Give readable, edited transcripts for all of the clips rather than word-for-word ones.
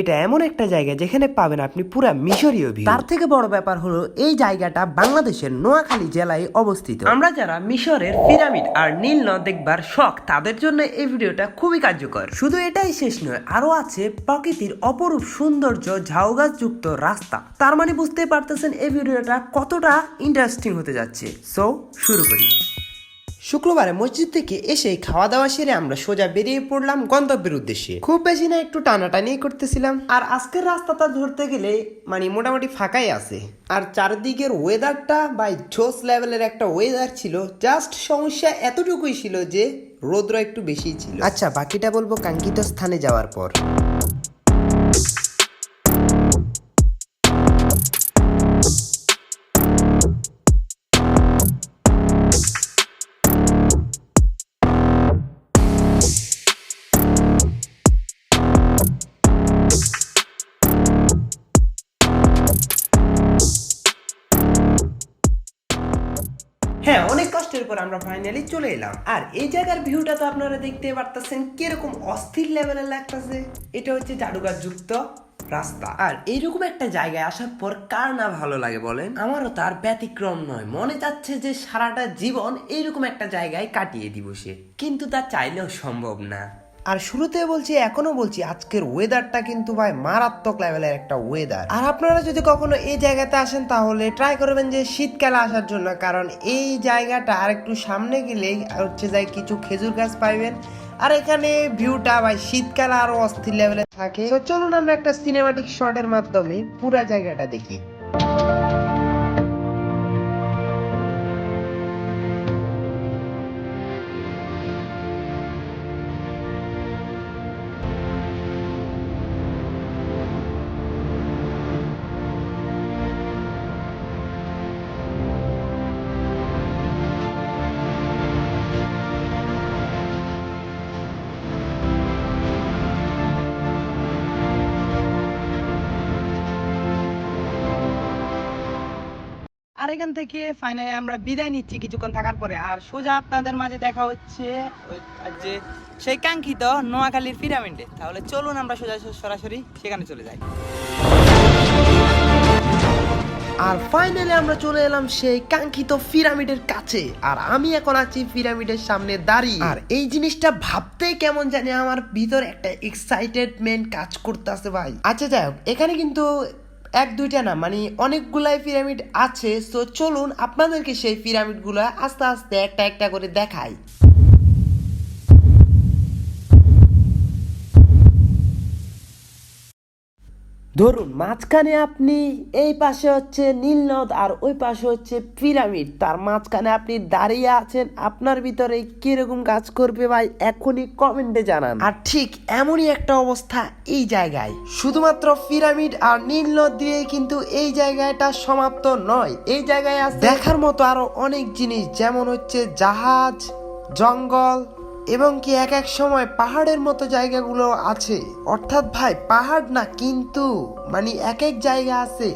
এটা এমন একটা জায়গা যেখানে পাবেন আপনি পুরা মিশরীয় ভিউ। তার থেকে বড় ব্যাপার হলো এই জায়গাটা বাংলাদেশের নোয়াখালী জেলায় অবস্থিত। আমরা যারা মিশরের পিরামিড আর নীল নদ দেখবার শখ, তাদের জন্য এই ভিডিওটা খুবই কার্যকর। শুধু এটাই শেষ নয়, আরো আছে প্রকৃতির অপরূপ সৌন্দর্য, ঝাউগাছ যুক্ত রাস্তা। তার মানে বুঝতে পারতেছেন এই ভিডিওটা কতটা ইন্টারেস্টিং হতে যাচ্ছে। সো শুরু করি। শুক্রবারে মসজিদ থেকে এসে খাওয়া দাওয়া সেরে আমরা সোজা বেরিয়ে পড়লাম গন্তব্যের উদ্দেশ্যে। খুব বেশি না, একটু টানাটানি করতেছিলাম। আর আজকের রাস্তাটা ধরতে গেলে মানে মোটামুটি ফাঁকাই আছে। আর চারদিকের ওয়েদারটা বাই জোস লেভেলের একটা ওয়েদার ছিল। জাস্ট সমস্যা এতটুকুই ছিল যে রোদ্র একটু বেশি ছিল। আচ্ছা, বাকিটা বলবো কাঙ্ক্ষিত স্থানে যাওয়ার পর। হ্যাঁ, অনেক কষ্টের পর আমরা ফাইনালি চলে এলাম। আর এই জায়গার ভিউটা তো আপনারা দেখতে পারতেছেন কিরকম অস্থির লেভেলের লাগতেছে। এটা হচ্ছে জাদুঘর যুক্ত রাস্তা। আর এইরকম একটা জায়গায় আসার পর কার না ভালো লাগে বলেন? আমারও তার ব্যতিক্রম নয়। মনে চাচ্ছে যে সারাটা জীবন এইরকম একটা জায়গায় কাটিয়ে দিব সে, কিন্তু তা চাইলেও সম্ভব না। আর শুরুতে বলছি, এখনো বলছি, আজকের ওয়েদারটা কিন্তু ভাই মারাত্মক লেভেলের একটা ওয়েদার। আর আপনারা যদি কখনো এই জায়গাতে আসেন তাহলে ট্রাই করবেন যে শীতকালে আসার জন্য, কারণ এই জায়গাটা আর একটু সামনে গেলেই হচ্ছে যাই কিছু খেজুর গাছ পাইবেন। আর এখানে ভিউটা ভাই শীতকালে আরো অস্থির লেভেলে থাকে। তো চলুন আমরা একটা সিনেমাটিক শটের মাধ্যমে পুরো জায়গাটা দেখি। আর এখান থেকে ফাইনালি আমরা বিদায় নিচ্ছি কিছুক্ষণ থাকার পরে। আর সোজা আপনাদের মাঝে দেখা হচ্ছে যে সেই কাঙ্ক্ষিত নোয়াখালীর পিরামিডে। তাহলে চলুন আমরা সোজা সরাসরি সেখানে চলে যাই। আর ফাইনালি আমরা চলে এলাম সেই কাঙ্ক্ষিত পিরামিডের কাছে। আর আমি এখন আছি পিরামিডের সামনে দাঁড়িয়ে। আর এই জিনিসটা ভাবতেই কেমন জানি আমার ভিতর একটা এক্সাইটেডমেন্ট কাজ করতেছে ভাই। আচ্ছা যাই হোক, এখানে কিন্তু এক দুইটা না, মানে অনেকগুলাই পিরামিড আছে। তো চলুন আপনাদেরকে সেই পিরামিডগুলো আস্তে আস্তে একটা একটা করে দেখাই। ধরুন মাঝখানে আপনি, এই পাশে হচ্ছে নীলনদ আর ওই পাশে হচ্ছে পিরামিড, তার মাঝখানে আপনি দাঁড়িয়ে আছেন। আপনার ভিতরে কিরকম কাজ করবে ভাই এখনই কমেন্টে জানান। আর ঠিক এমনই একটা অবস্থা এই জায়গায়। শুধুমাত্র পিরামিড আর নীলনদ দিয়ে কিন্তু এই জায়গাটা সমাপ্ত নয়। এই জায়গায় আছে দেখার মতো আরো অনেক জিনিস, যেমন হচ্ছে জাহাজ, জঙ্গল এবং কি এক এক সময় পাহাড়ের মতো জায়গাগুলো আছে। অর্থাৎ ভাই পাহাড় না, কিন্তু মানে এক এক জায়গা আছে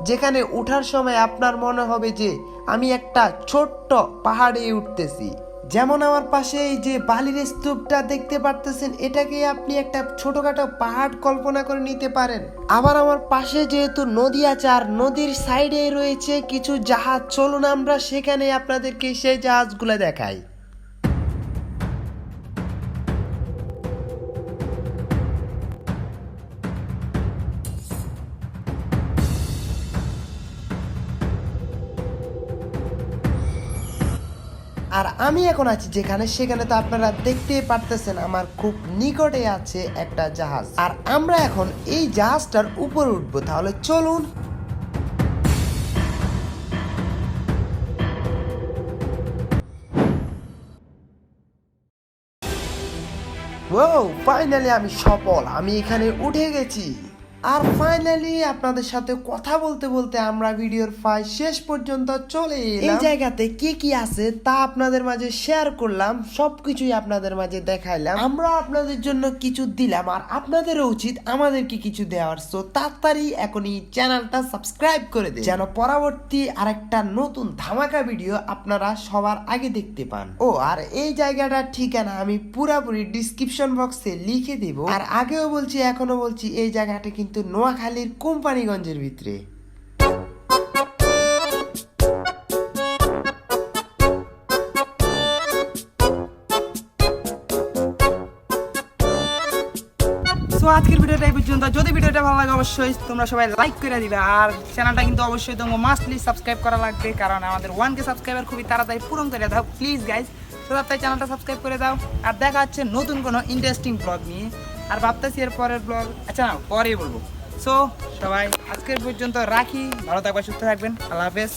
যেখানে ওঠার সময় আপনার মনে হবে যে আমি একটা ছোট্ট পাহাড়ে উঠতেছি। যেমন আমার পাশে এই যে বালির স্তূপটা দেখতে পারতেছেন, এটাকে আপনি একটা ছোটখাটো পাহাড় কল্পনা করে নিতে পারেন। আবার আমার পাশে যেহেতু নদী আছে, আর নদীর সাইডে রয়েছে কিছু জাহাজ। চলুন আমরা সেখানে আপনাদেরকে সেই জাহাজগুলো দেখাই। আর আমি এখন আছি যেখানে, সেখানে তো আপনারা দেখতেই পারতেছেন আমার খুব নিকটে আছে একটা জাহাজ। আর আমরা এখন এই জাহাজটার উপরে উঠবো। তাহলে চলুন। ও ফাইনালি আমি সফল, আমি এখানে উঠে গেছি। আর ফাইনালি আপনাদের সাথে কথা বলতে বলতে আমরা ভিডিওর প্রায় শেষ পর্যন্ত চলে এলাম। এই জায়গাতে কি কি আছে তা আপনাদের মাঝে শেয়ার করলাম, সবকিছুই আপনাদের মাঝে দেখাইলাম। আমরা আপনাদের জন্য কিছু দিলাম আর আপনাদেরও উচিত আমাদেরকে কিছু দেওয়ার। সো তাড়াতাড়ি এখনই চ্যানেলটা সাবস্ক্রাইব করে দিন যেন পরবর্তী আরেকটা নতুন ধামাকা ভিডিও আপনারা সবার আগে দেখতে পান। ও আর এই জায়গাটার ঠিকানা আমি পুরাপুরি ডিসক্রিপশন বক্সে লিখে দেব। আর আগেও বলছি এখনো বলছি, এই জায়গাটা কিন্তু নোয়াখালীর কোম্পানিগঞ্জের ভিতরে। সো আজকের ভিডিওটা এই পর্যন্ত। যদি ভিডিওটা ভালো লাগে অবশ্যই তোমরা সবাই লাইক করে দিবে, আর চ্যানেলটা কিন্তু অবশ্যই তোমাকে মাস্টলি সাবস্ক্রাইব করা লাগবে, কারণ আমাদের 1K সাবস্ক্রাইবার খুবই তাড়াতাড়ি পূরণ করে দাও প্লিজ গাইজ। তো তাড়াতাড়ি চ্যানেলটা সাবস্ক্রাইব করে দাও, আর দেখা হচ্ছে নতুন কোনো ইন্টারেস্টিং ব্লগ নিয়ে। আর ভাবতেছি এর পরের ব্লগ, আচ্ছা না পরেই বলবো। সো সবাই আজকের পর্যন্ত রাখি, ভালো থাকবেন, সুস্থ থাকবেন, আল্লাহ হাফেজ।